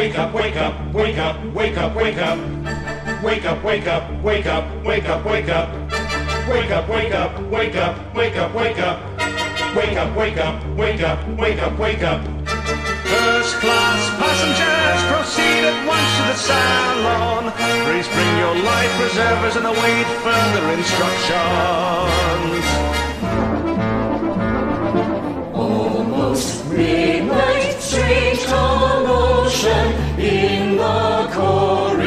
Wake up, wake up, wake up, wake up, wake up. Wake up, wake up, wake up, wake up, wake up. Wake up, wake up, wake up, wake up, wake up. Wake up, wake up, wake up, wake up, wake up. First class passengers, proceed at once to the salon. Please bring your life preservers and await further instructions. Almost midnight, strange commotion in the corridor.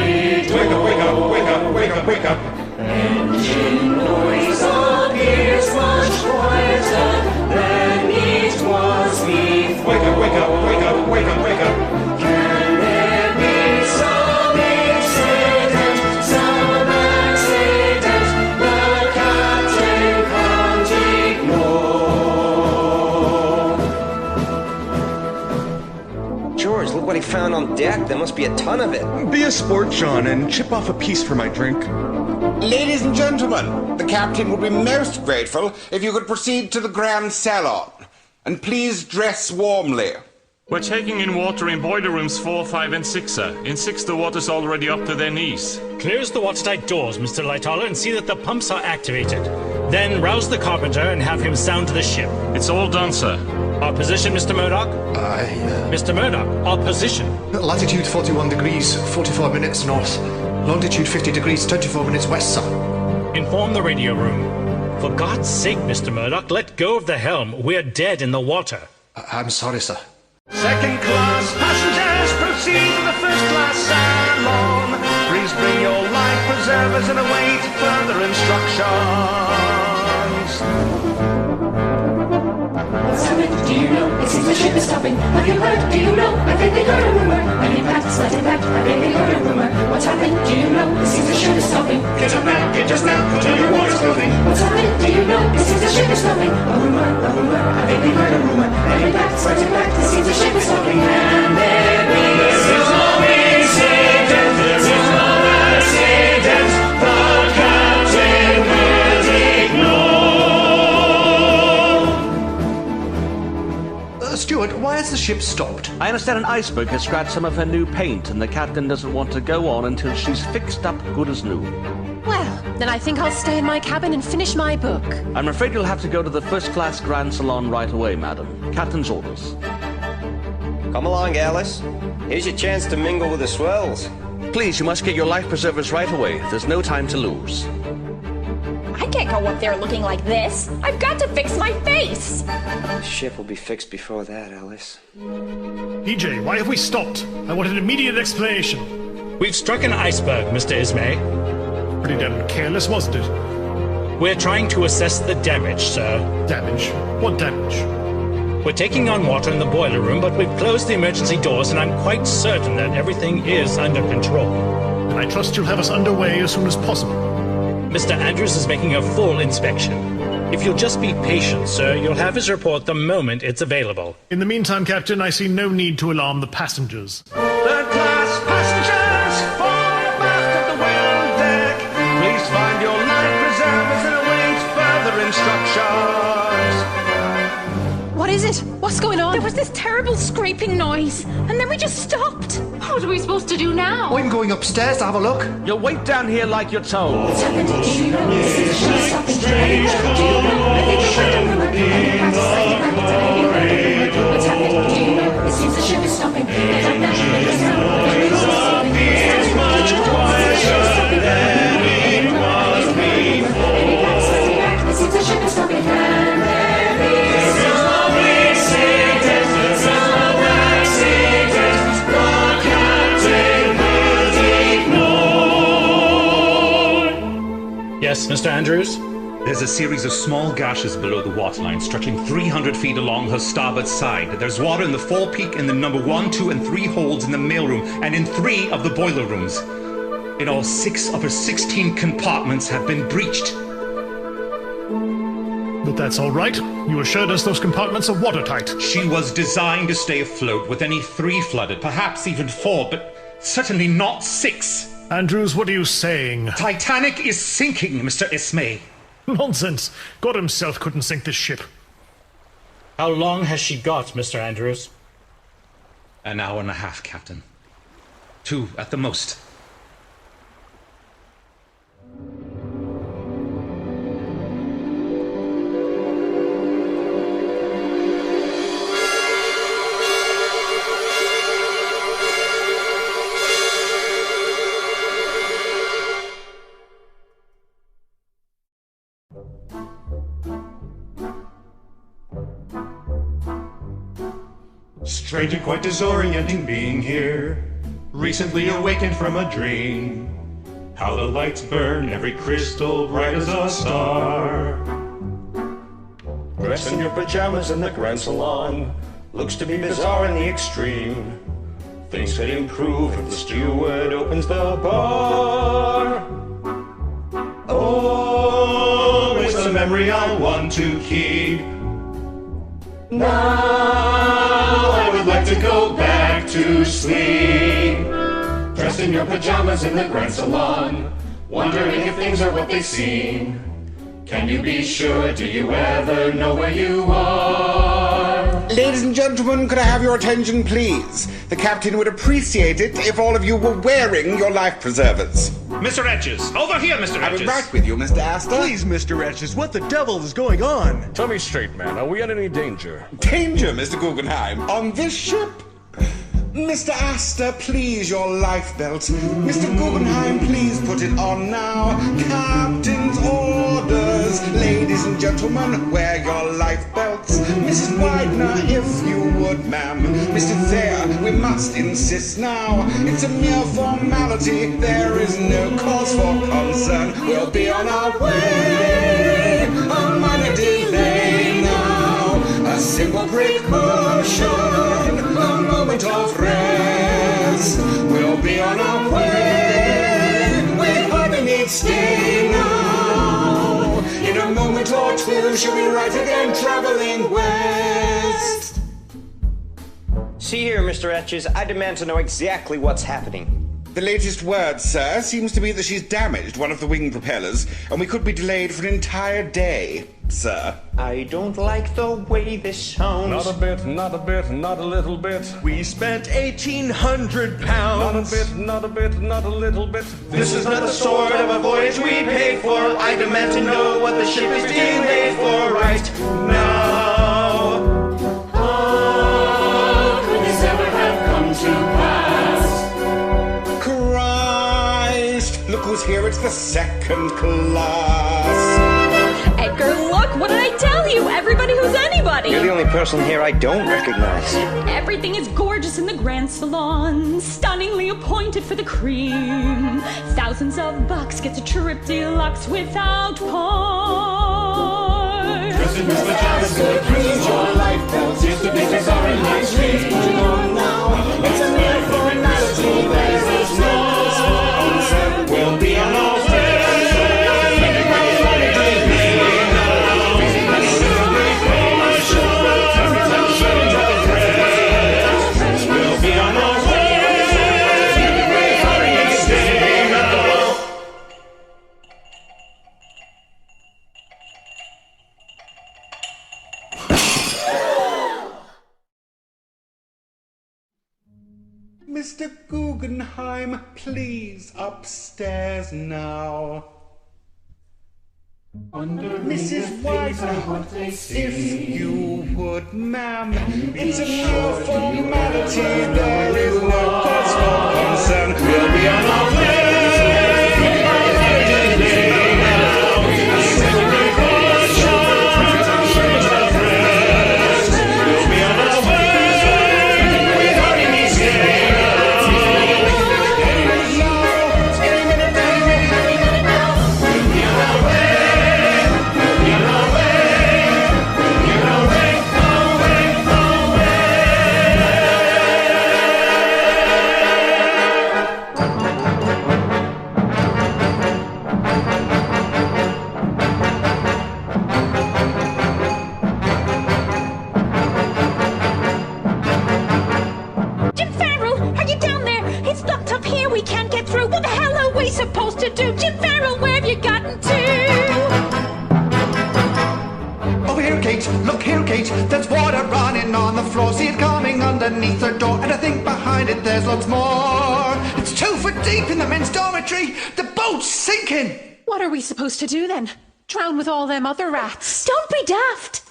Wake up, wake up, wake up, wake up, wake up. Engine noise appears much quieter than it was before. Wake up, wake up, wake up, wake up, wake up. Can there be some accident the captain can't ignore? George, look what he found on deck. There must be a ton of it. Be a sport, John, and chip off a piece for my drink. Ladies and gentlemen, the captain would be most grateful if you could proceed to the Grand Salon. And please dress warmly. We're taking in water in boiler rooms 4, 5, and 6, sir. In 6, the water's already up to their knees. Close the watertight doors, Mr. Lightoller, and see that the pumps are activated. Then rouse the carpenter and have him sound to the ship. It's all done, sir. Our position, Mr. Murdoch? Mr. Murdoch, our position. Latitude 41 degrees, 44 minutes north. Longitude 50 degrees, 24 minutes west, sir. Inform the radio room. For God's sake, Mr. Murdoch, let go of the helm. We're dead in the water. I'm sorry, sir. Second class passengers, proceed to the first class salon. Please bring your life preservers and await further instructions. What's happened? Do you know? It seems the ship is stopping. Have you heard? Do you know? I think they heard a rumor. An impact, slight impact. I think they heard a rumor. What's happened? Do you know? It seems the ship is stopping. Get up now, get just now, tell your water's moving. What's happened? Do you know? It seems the ship is stopping. A rumor, a rumor. I think they heard a rumor. An impact, slight impact. It seems the ship is stopping. And there is no incident. There is no accident. The captain will ignore. Stuart, why has the ship stopped? I understand an iceberg has scratched some of her new paint, and the captain doesn't want to go on until she's fixed up good as new. Well, then I think I'll stay in my cabin and finish my book. I'm afraid you'll have to go to the first-class Grand Salon right away, madam. Captain's orders. Come along, Alice. Here's your chance to mingle with the swells. Please, you must get your life preservers right away. There's no time to lose. I can't go up there looking like this. I've got to fix my face. The ship will be fixed before that, Alice. EJ, why have we stopped? I want an immediate explanation. We've struck an iceberg, Mr. Ismay. Pretty damn careless, wasn't it? We're trying to assess the damage, sir. Damage? What damage? We're taking on water in the boiler room, but we've closed the emergency doors, and I'm quite certain that everything is under control. And I trust you'll have us underway as soon as possible. Mr. Andrews is making a full inspection. If you'll just be patient, sir, you'll have his report the moment it's available. In the meantime, Captain, I see no need to alarm the passengers. Third class passengers, far abaft of the whale deck. Please find your life preservers and await further instructions. What is it? What's going on? There was this terrible scraping noise, and then we just stopped. What are we supposed to do now? I'm going upstairs to have a look. You'll wait down here like you're told. What's happened? Do you know? This is the ship stopping. Do you know? I think they heard a rumor. An impact, slight impact. I think they heard a rumor. What's happened? Do you know? It seems the ship is stopping. Get up now. Get down. Get stopping. It's much quieter than it was before. An impact, slight impact. It seems the ship is stopping. And there is no incident. There's no accident. The captain will ignore. Yes, Mr. Andrews? There's a series of small gashes below the waterline, stretching 300 feet along her starboard side. There's water in the forepeak in the number 1, 2, and 3 holds in the mailroom, and in 3 of the boiler rooms. In all, 6 of her 16 compartments have been breached. But that's all right. You assured us those compartments are watertight. She was designed to stay afloat with any 3 flooded, perhaps even 4, but certainly not 6. Andrews, what are you saying? Titanic is sinking, Mr. Ismay. Nonsense. God himself couldn't sink this ship. How long has she got, Mr. Andrews? An hour and a half, Captain. 2 at the most. Strange and quite disorienting being here, recently awakened from a dream. How the lights burn, every crystal bright as a star. Dressed in your pajamas in the Grand Salon, looks to be bizarre in the extreme. Things could improve if the steward opens the bar. Oh, it's a memory I want to keep. Now I would like to go back to sleep. Dressed in your pajamas in the Grand Salon, wondering if things are what they seem. Can you be sure? Do you ever know where you are? Ladies and gentlemen, could I have your attention, please? The captain would appreciate it if all of you were wearing your life preservers. Mr. Etches! Over here, Mr. Etches! I'll be right with you, Mr. Astor. Please, Mr. Etches, what the devil is going on? Tell me straight, man. Are we in any danger? Danger, Mr. Guggenheim? On this ship? Mr. Astor, please, your life belt. Mr. Guggenheim, please put it on now. Captain's orders. Ladies and gentlemen, wear your life belts. Mrs. Widener, if you would, ma'am. Mr. Thayer, we must insist now. It's a mere formality. There is no cause for concern. We'll be on our way. A minor delay now. A simple precaution. A moment of rest. We'll be on our way. We hardly need stay now. In a moment or two, she'll be right again traveling west. See here, Mr. Etches, I demand to know exactly what's happening. The latest word, sir, seems to be that she's damaged one of the wing propellers, and we could be delayed for an entire day, sir. I don't like the way this sounds. Not a bit, not a bit, not a little bit. We spent 1,800 pounds. Not a bit, not a bit, not a little bit. This is not the sort of a voyage we paid for. I demand to know what the ship is delayed for right now. Oh, could this ever have come to pass? Christ! Look who's here, it's the second class. Edgar, look, what did I tell you? Everybody who's anybody. You're the only person here I don't recognize. Everything is gorgeous in the Grand Salon, stunningly appointed for the cream. Thousands of bucks get a trip deluxe without part. Dressed in his pajamas in the Grand Salon, seems to be bizarre in the extreme. Now, it's a mere formality. There's no cause for concern. We'll be on our way. Mr. Guggenheim, please upstairs now. Mrs. Widener, if you would, ma'am. It's a mere formality. There is no cause for concern. We'll be on our way. Supposed to do? Jim Farrell, where have you gotten to? Over here, Kate. Look here, Kate. There's water running on the floor. See it coming underneath her door. And I think behind it there's lots more. If deep in the men's dormitory. The boat's sinking. What are we supposed to do then? Drown with all them other rats? Don't be daft.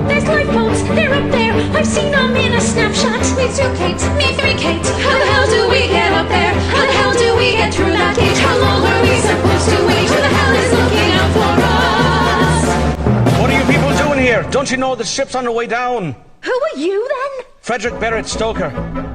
There's lifeboats, they're up there. I've seen them in a snapshot. Me 2 Kates, me 3 Kates. How the hell do we get up there? How the hell do we get through that gate? How long are we supposed to wait? Who the hell is looking out for us? What are you people doing here? Don't you know the ship's on the way down? Who are you then? Frederick Barrett Stoker.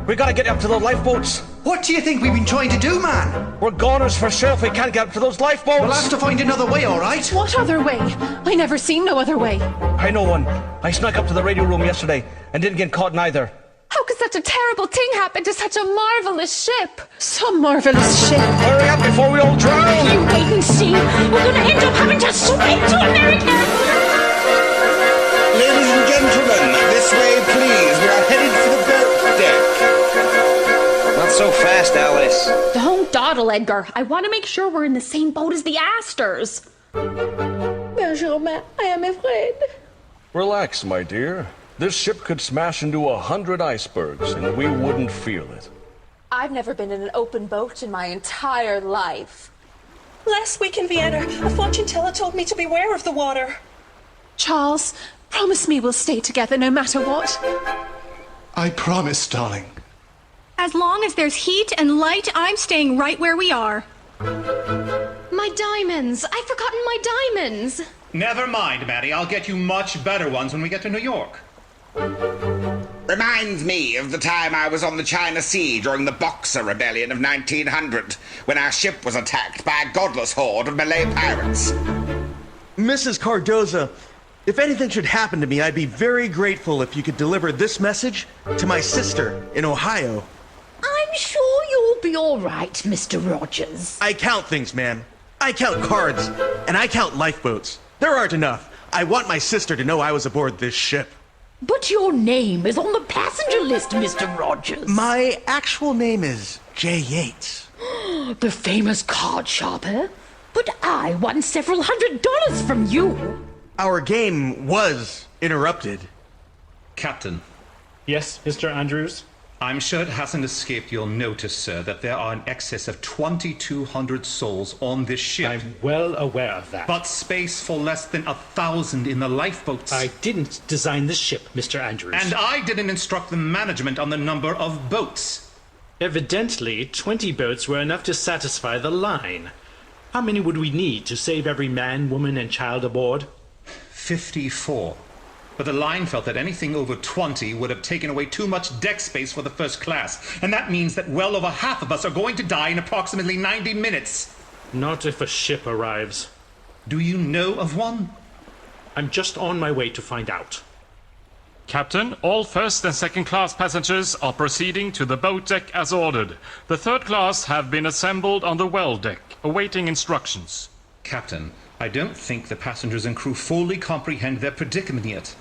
We gotta get up to the lifeboats. What do you think we've been trying to do, man? We're goners for sure if we can't get up to those lifeboats. We'll have to find another way, all right? What other way? I never seen no other way. I know one. I snuck up to the radio room yesterday and didn't get caught neither. How could such a terrible thing happen to such a marvelous ship? Some marvelous ship. Hurry up before we all drown! You wait and see. We're gonna end up having to swim to America. Ladies and gentlemen, this way, please. We are headed for the boat deck. Not so fast, Alice. Don't dawdle, Edgar. I want to make sure we're in the same boat as the Astors. Benjamin, I am afraid. Relax, my dear. This ship could smash into 100 icebergs and we wouldn't feel it. I've never been in an open boat in my entire life. Last week in Vienna, a fortune teller told me to beware of the water. Charles, promise me we'll stay together no matter what. I promise, darling. As long as there's heat and light, I'm staying right where we are. My diamonds! I've forgotten my diamonds! Never mind, Maddie. I'll get you much better ones when we get to New York. Reminds me of the time I was on the China Sea during the Boxer Rebellion of 1900, when our ship was attacked by a godless horde of Malay pirates. Mrs. Cardoza, if anything should happen to me, I'd be very grateful if you could deliver this message to my sister in Ohio. I'm sure you'll be all right, Mr. Rogers. I count things, ma'am. I count cards, and I count lifeboats. There aren't enough. I want my sister to know I was aboard this ship. But your name is on the passenger list, Mr. Rogers. My actual name is Jay Yates. The famous card sharper? But I won several $100 from you. Our game was interrupted. Captain. Yes, Mr. Andrews? I'm sure it hasn't escaped your notice, sir, that there are in excess of 2,200 souls on this ship. I'm well aware of that. But space for less than 1,000 in the lifeboats. I didn't design this ship, Mr. Andrews. And I didn't instruct the management on the number of boats. Evidently, 20 boats were enough to satisfy the line. How many would we need to save every man, woman, and child aboard? 54. But the line felt that anything over 20 would have taken away too much deck space for the first class. And that means that well over half of us are going to die in approximately 90 minutes. Not if a ship arrives. Do you know of one? I'm just on my way to find out. Captain, all first and second class passengers are proceeding to the boat deck as ordered. The third class have been assembled on the well deck, awaiting instructions. Captain, I don't think the passengers and crew fully comprehend their predicament yet.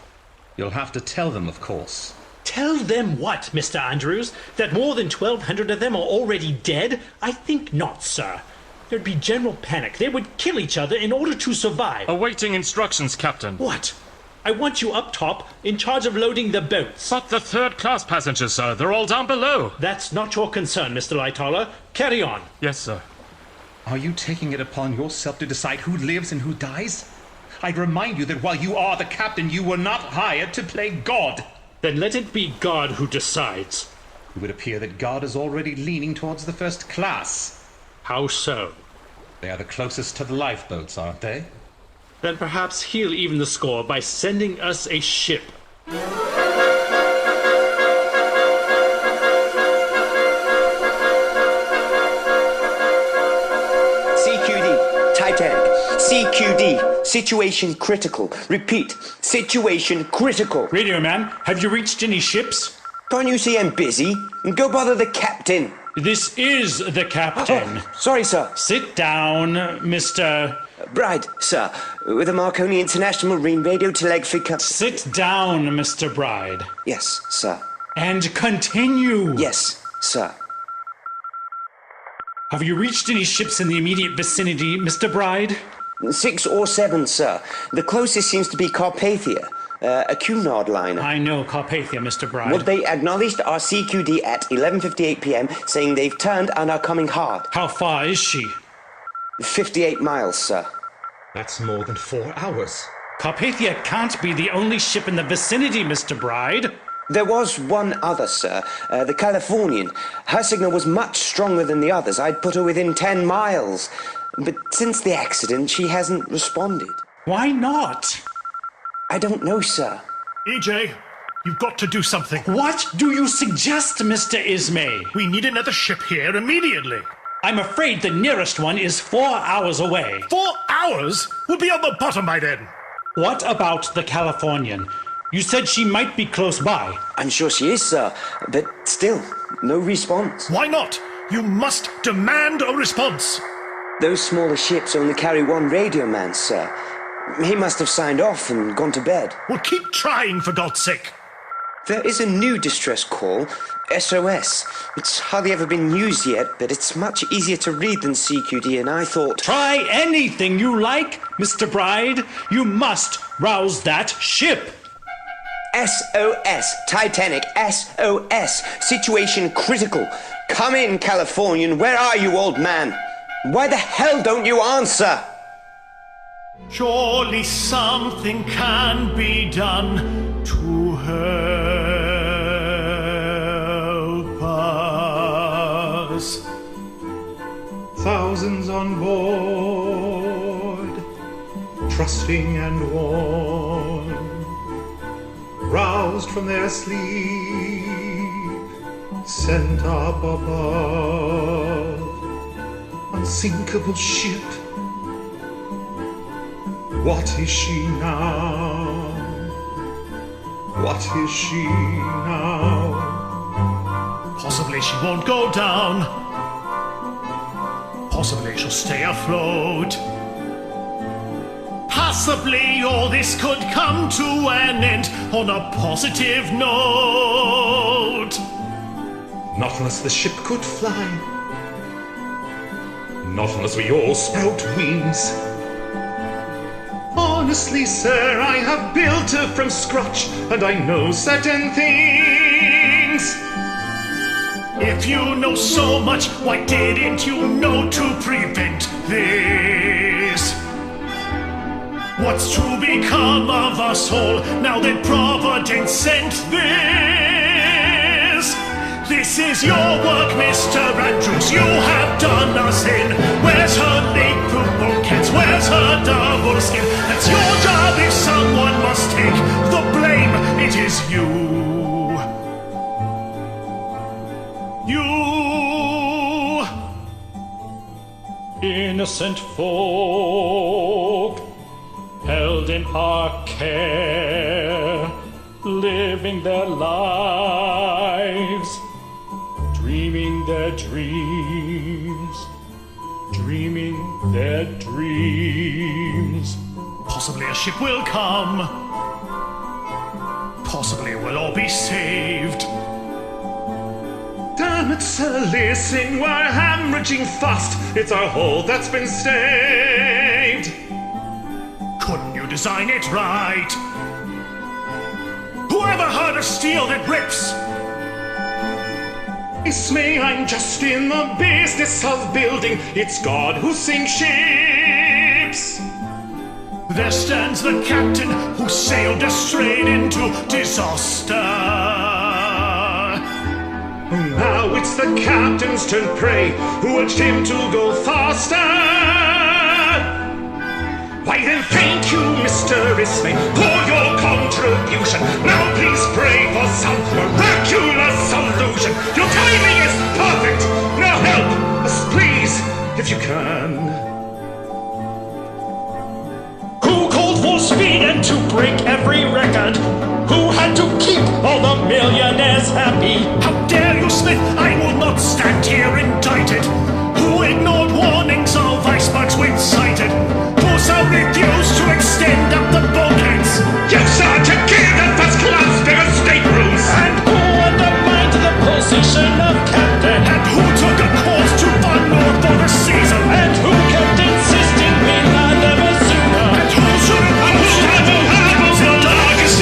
You'll have to tell them, of course. Tell them what, Mr. Andrews? That more than 1,200 of them are already dead? I think not, sir. There'd be general panic. They would kill each other in order to survive. Awaiting instructions, Captain. What? I want you up top, in charge of loading the boats. But the third-class passengers, sir, they're all down below. That's not your concern, Mr. Lightoller. Carry on. Yes, sir. Are you taking it upon yourself to decide who lives and who dies? I'd remind you that while you are the captain, you were not hired to play God. Then let it be God who decides. It would appear that God is already leaning towards the first class. How so? They are the closest to the lifeboats, aren't they? Then perhaps he'll even the score by sending us a ship. CQD, Titanic. CQD, situation critical. Repeat, situation critical. Radio man, have you reached any ships? Can't you see I'm busy? Go bother the captain. This is the captain. Oh, sorry, sir. Sit down, Mr. Bride, sir, with the Marconi International Marine Radio Telegraphic. Sit down, Mr. Bride. Yes, sir. And continue. Yes, sir. Have you reached any ships in the immediate vicinity, Mr. Bride? 6 or 7, sir. The closest seems to be Carpathia. A Cunard liner. I know Carpathia, Mr. Bride. Well, they acknowledged our CQD at 11:58 p.m., saying they've turned and are coming hard. How far is she? 58 miles, sir. That's more than 4 hours. Carpathia can't be the only ship in the vicinity, Mr. Bride. There was one other, sir. The Californian. Her signal was much stronger than the others. I'd put her within 10 miles. But since the accident, she hasn't responded. Why not? I don't know, sir. EJ, you've got to do something. What do you suggest, Mr. Ismay? We need another ship here immediately. I'm afraid the nearest one is 4 hours away. 4 hours? We'll be on the bottom by then. What about the Californian? You said she might be close by. I'm sure she is, sir. But still, no response. Why not? You must demand a response. Those smaller ships only carry one radio man, sir. He must have signed off and gone to bed. Well, keep trying, for God's sake. There is a new distress call, SOS. It's hardly ever been used yet, but it's much easier to read than CQD, and I thought... Try anything you like, Mr. Bride. You must rouse that ship. SOS, Titanic, SOS. Situation critical. Come in, Californian. Where are you, old man? Why the hell don't you answer? Surely something can be done to help us. Thousands on board, trusting and worn, roused from their sleep, sent up above, unsinkable ship. What is she now? What is she now? Possibly she won't go down. Possibly she'll stay afloat. Possibly all this could come to an end on a positive note. Not unless the ship could fly. Not unless we all sprout wings. Honestly, sir, I have built her from scratch, and I know certain things. If you know so much, why didn't you know to prevent this? What's to become of us all now that Providence sent this? This is your work, Mr. Andrews, you have done us in. Where's her late-football cats? Where's her double skin? That's your job if someone must take the blame. It is you. You. Innocent folk, held in our care, living their lives, dreaming their dreams, dreaming their dreams. Possibly a ship will come. Possibly we'll all be saved. Damn it, sir, listen, we're hemorrhaging fast. It's our hull that's been staved. Couldn't you design it right? Whoever heard of steel that rips? Ismay, I'm just in the business of building. It's God who sinks ships. There stands the captain who sailed us straight into disaster. Now it's the captain's turn, pray, who urged him to go faster. Why then thank you, Mr. Ismay, for your contribution. Now please pray for some miraculous solution. Your timing is perfect. Now help us, please, if you can. Who called for speed and to break every record? Who had to keep all the millionaires happy? How dare you, Smith? I will not stand here indicted. Who ignored warnings of icebergs when sighted? Who so refused to extend up the bulkheads? Yes, sir, to give the first class their staterooms. And who undermined the position of captain? And who took a course to far north for the season? And who kept insisting we land them as sooner? And who should have pushed the largest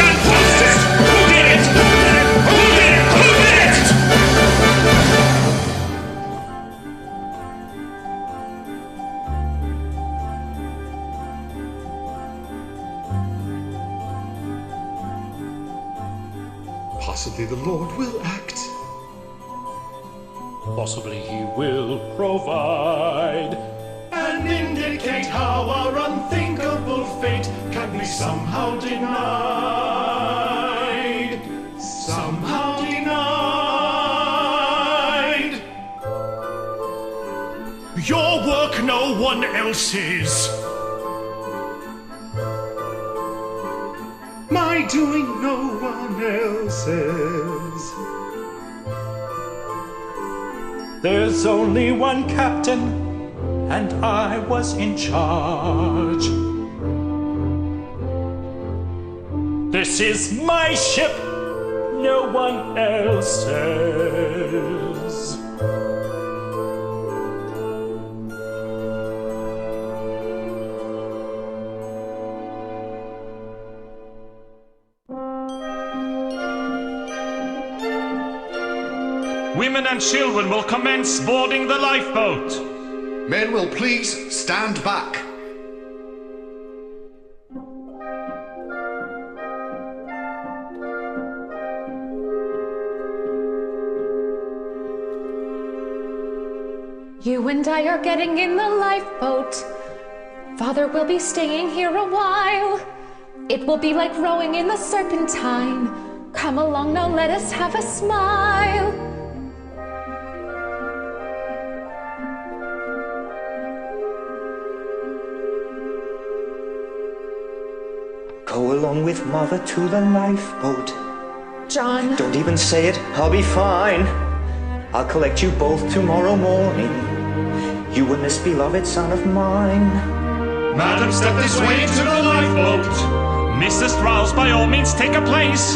Possibly the Lord will act. Possibly he will provide and indicate how our unthinkable fate can be somehow denied. Somehow denied. Your work, no one else's. My doing, no one else's. There's only one captain, and I was in charge. This is my ship, no one else's. Women and children will commence boarding the lifeboat. Men will please stand back. You and I are getting in the lifeboat. Father will be staying here a while. It will be like rowing in the Serpentine. Come along now, let us have a smile. Go along with Mother to the lifeboat. John. Don't even say it, I'll be fine. I'll collect you both tomorrow morning. You and this beloved son of mine. Madam, step this way into the lifeboat. Mrs. Strauss, by all means, take a place.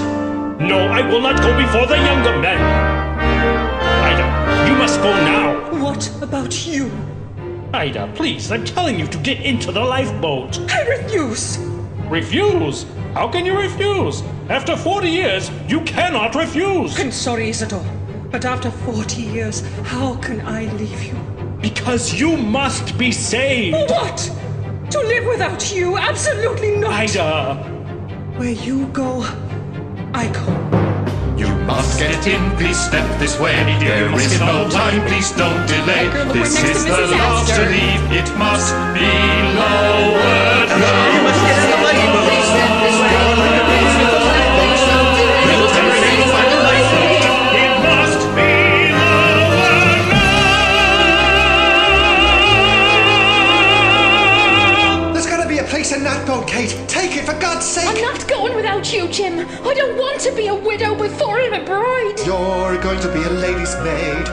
No, I will not go before the younger men. Ida, you must go now. What about you? Ida, please, I'm telling you to get into the lifeboat. I refuse. Refuse? How can you refuse? After 40 years, you cannot refuse. I'm sorry, Isidore, but after 40 years, how can I leave you? Because you must be saved. What? To live without you? Absolutely not. Ida. Where you go, I go. You must get in, please step this way. There is no time, please don't delay. This is the last to leave, it must be lowered now. You must get in the lifeboat. Please step this way. It must be lowered now. There's gotta be a place in that boat, Kate. Take it, for God's sake. I'm not going without you, Jim. I don't want to be a widow before I'm a bride. You're going to be a lady's maid.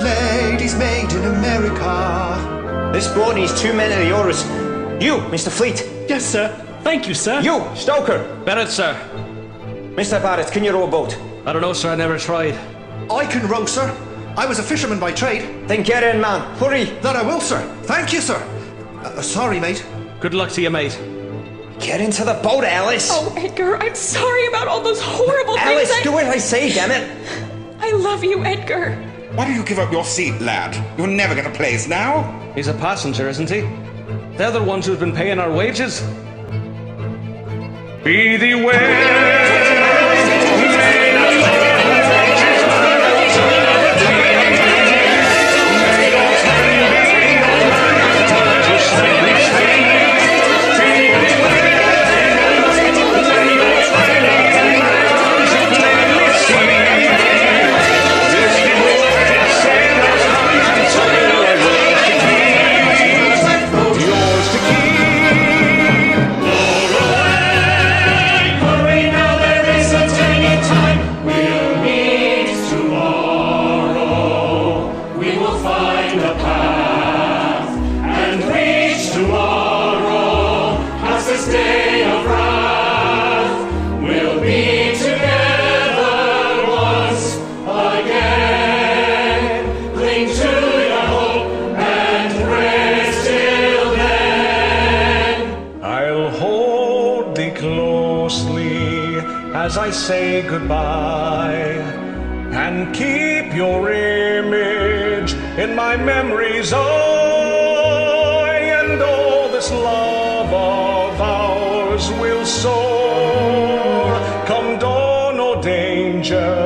Lady's maid in America. This boat needs 2 men of the oars. You, Mr. Fleet. Yes, sir. Thank you, sir. You, Stoker. Bennett, sir. Mr. Barrett, can you row a boat? I don't know, sir. I never tried. I can row, sir. I was a fisherman by trade. Then get in, man. Hurry. That I will, sir. Thank you, sir. Sorry, mate. Good luck to you, mate. Get into the boat, Alice. Oh, Edgar, I'm sorry about all those horrible Alice, things. do what I say, damn it. I love you, Edgar. Why do you give up your seat, lad? You're never going to place now. He's a passenger, isn't he? They're the ones who've been paying our wages. Be thee ware. As I say goodbye, and keep your image in my memory's eye, and all this love of ours will soar, come dawn or danger.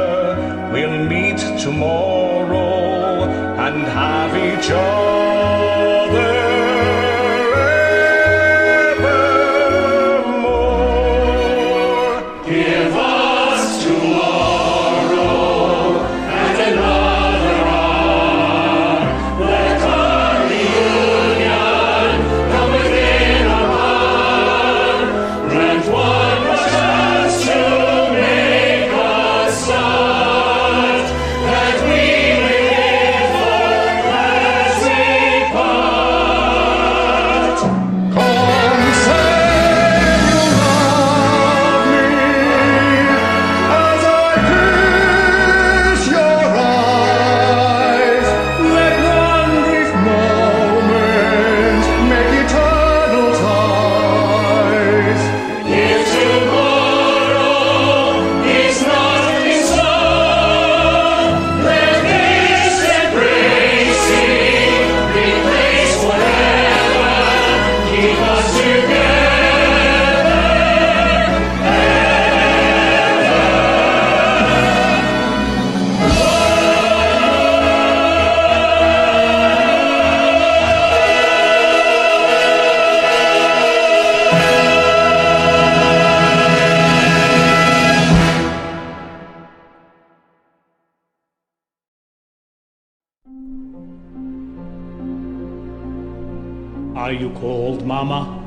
Are you cold, Mama?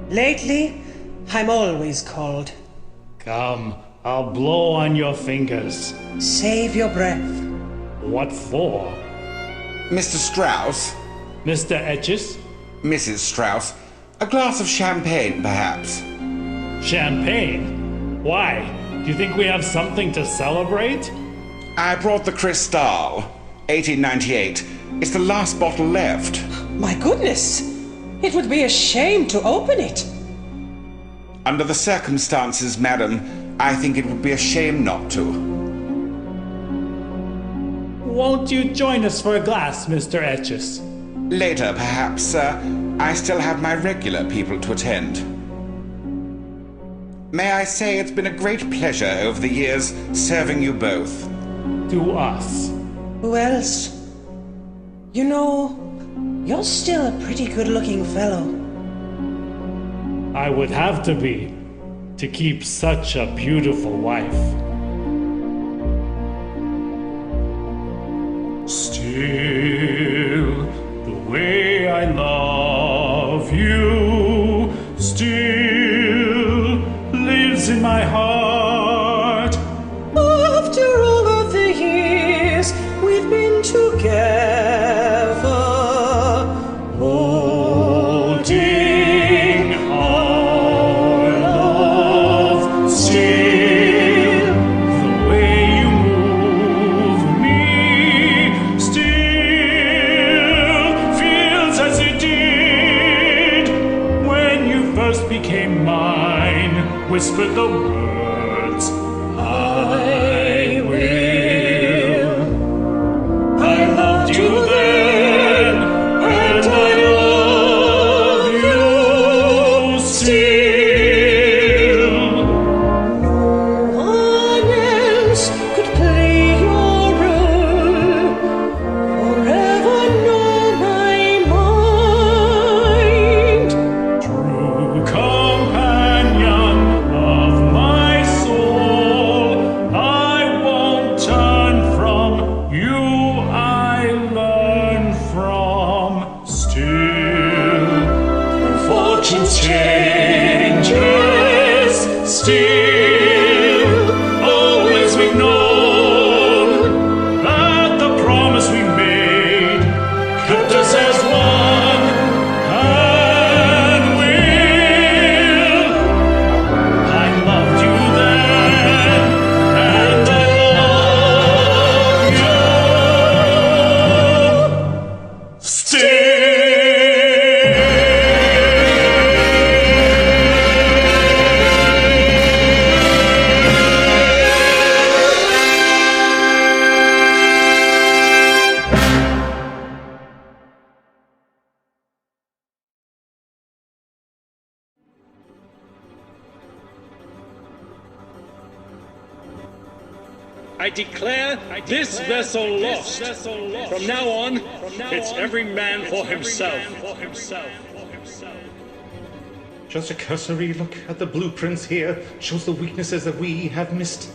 Lately, I'm always cold. Come, I'll blow on your fingers. Save your breath. What for? Mr. Strauss? Mr. Etches? Mrs. Strauss, a glass of champagne, perhaps. Champagne? Why? Do you think we have something to celebrate? I brought the Cristal, 1898. It's the last bottle left. My goodness! It would be a shame to open it. Under the circumstances, madam, I think it would be a shame not to. Won't you join us for a glass, Mr. Etches? Later, perhaps, sir. I still have my regular people to attend. May I say it's been a great pleasure over the years serving you both. To us. Who else? You know, you're still a pretty good-looking fellow. I would have to be, to keep such a beautiful wife. Still, the way I love you still lives in my heart. After all of the years we've been together, holding our love still, the way you move me still feels as it did when you first became mine. Whispered the words, I will. I loved you then, and I love you still. no one else could play your role. Forever know my mind. True companion of my soul, I won't turn from you. I learn from still. Fortune's changes still. Always we've known that the promise we made kept us as one and will. I loved you then, and I love you still. I declare this vessel lost. From now on, it's every man for himself. Just a cursory look at the blueprints here shows the weaknesses that we have missed.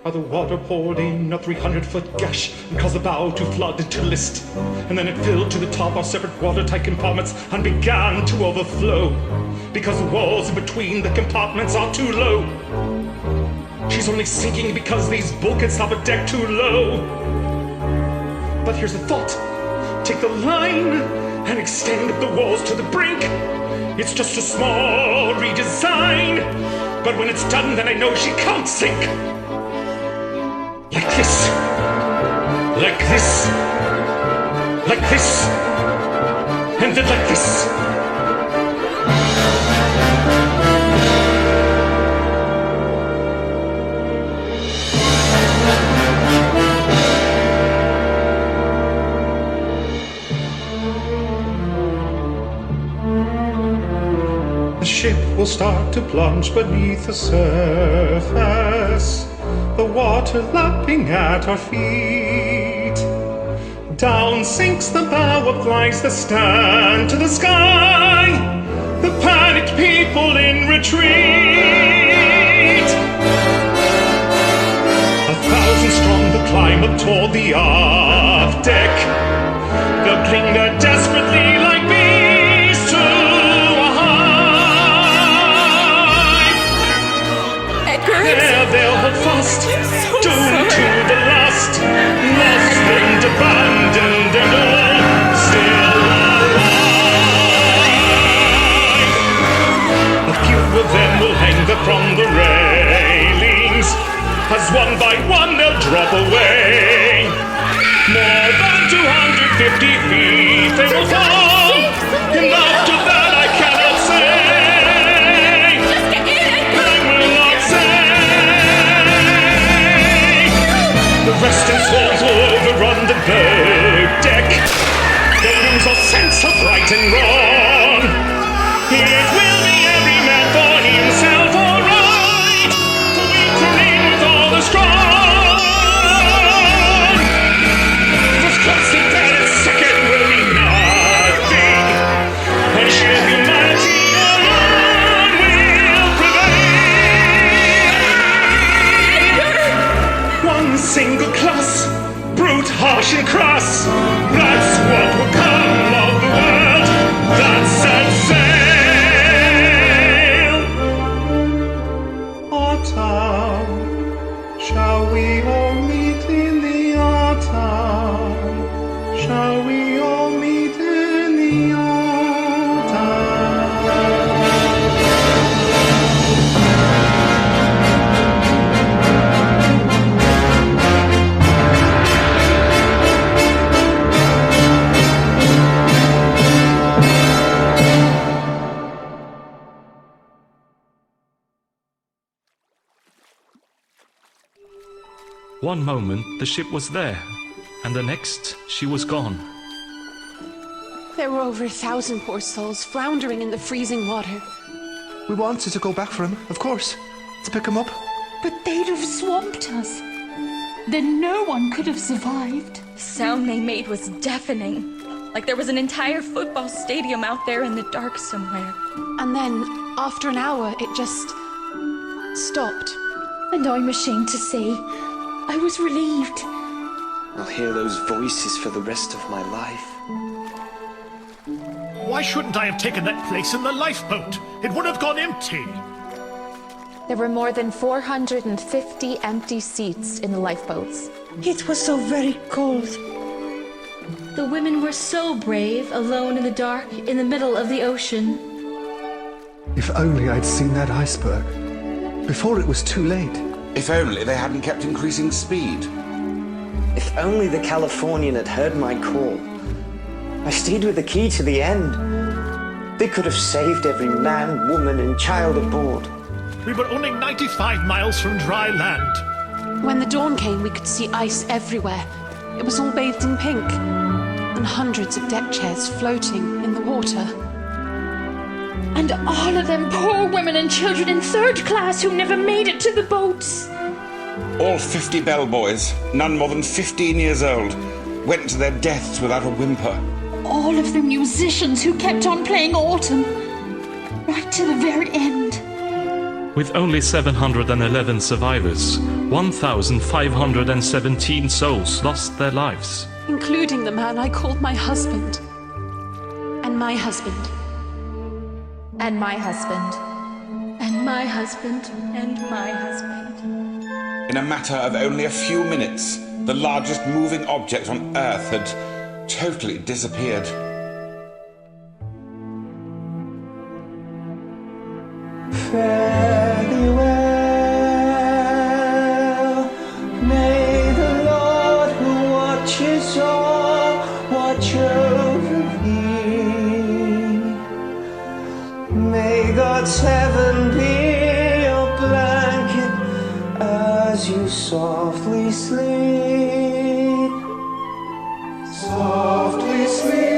How the water poured in a 300-foot gash and caused the bow to flood into list. And then it filled to the top our separate watertight compartments and began to overflow. Because the walls in between the compartments are too low. She's only sinking because these bulkheads stop a deck too low. But here's the thought. Take the line and extend the walls to the brink. It's just a small redesign. But when it's done, then I know she can't sink. Like this. Like this. Like this. And then like this. The ship will start to plunge beneath the surface, the water lapping at our feet. Down sinks the bow of lights that stand to the sky, the panicked people in retreat. 1,000 strong the climb up toward the aft deck. They'll cling there desperately like beasts lost, doomed to the lost, lost and abandoned and all still alive. A few of them will hang from the railings, as one by one they'll drop away. More than 250 feet they will fall, and after that I cannot say. I will not say. The resting swarms will overrun the boat deck. Their rooms are sense of right and wrong. It will be every man for himself, all right. The weak remain with all the strong. The first and third and second will be nothing, and sheer humanity alone will prevail. One single class, brute, harsh and crass. That's what will come of the world that sets sail. Our town, shall we all meet in the our town? Shall we all meet in the our town? One moment the ship was there, and the next she was gone. There were over 1,000 poor souls floundering in the freezing water. We wanted to go back for him, of course, to pick him up. But they'd have swamped us. Then no one could have survived. The sound they made was deafening. Like there was an entire football stadium out there in the dark somewhere. And then, after an hour, it just stopped. And I'm ashamed to say, I was relieved. I'll hear those voices for the rest of my life. Why shouldn't I have taken that place in the lifeboat? It would have gone empty. There were more than 450 empty seats in the lifeboats. It was so very cold. The women were so brave, alone in the dark, in the middle of the ocean. If only I'd seen that iceberg. Before it was too late. If only they hadn't kept increasing speed. If only the Californian had heard my call. I stayed with the key to the end. They could have saved every man, woman, and child aboard. We were only 95 miles from dry land. When the dawn came, we could see ice everywhere. It was all bathed in pink. And hundreds of deck chairs floating in the water. And all of them poor women and children in third class who never made it to the boats. All 50 bellboys, none more than 15 years old, went to their deaths without a whimper. All of the musicians who kept on playing Autumn, right to the very end. With only 711 survivors, 1,517 souls lost their lives. Including the man I called my husband. And my husband. And my husband. And my husband. And my husband. In a matter of only a few minutes, the largest moving object on Earth had totally disappeared. Fare thee well. May the Lord who watches all watch over thee. May God's heaven be your blanket as you softly sleep. Softly sleep.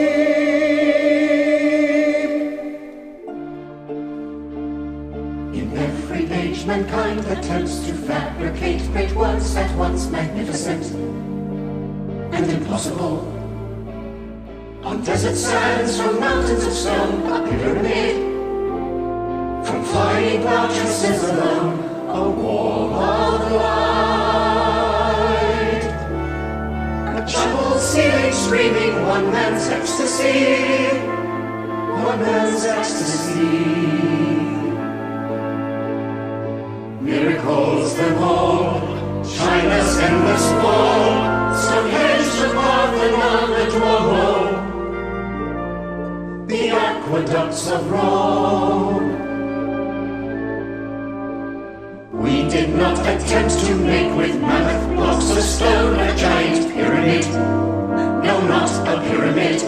In every age, mankind attempts to fabricate great works at once magnificent and impossible. On desert sands, from mountains of stone, a pyramid. From flying fortresses alone, a wall of light. A chapel ceiling screaming one man's ecstasy. One man's ecstasy. Miracles them all, Brass wall, Stonehenge, the Parthenon, the Duomo, the aqueducts of Rome. We did not attempt to make with mammoth blocks of stone a giant pyramid. No, not a pyramid.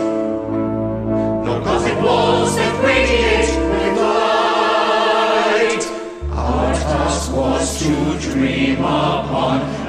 Nor Gothic walls that radiate with light. Our task was to dream upon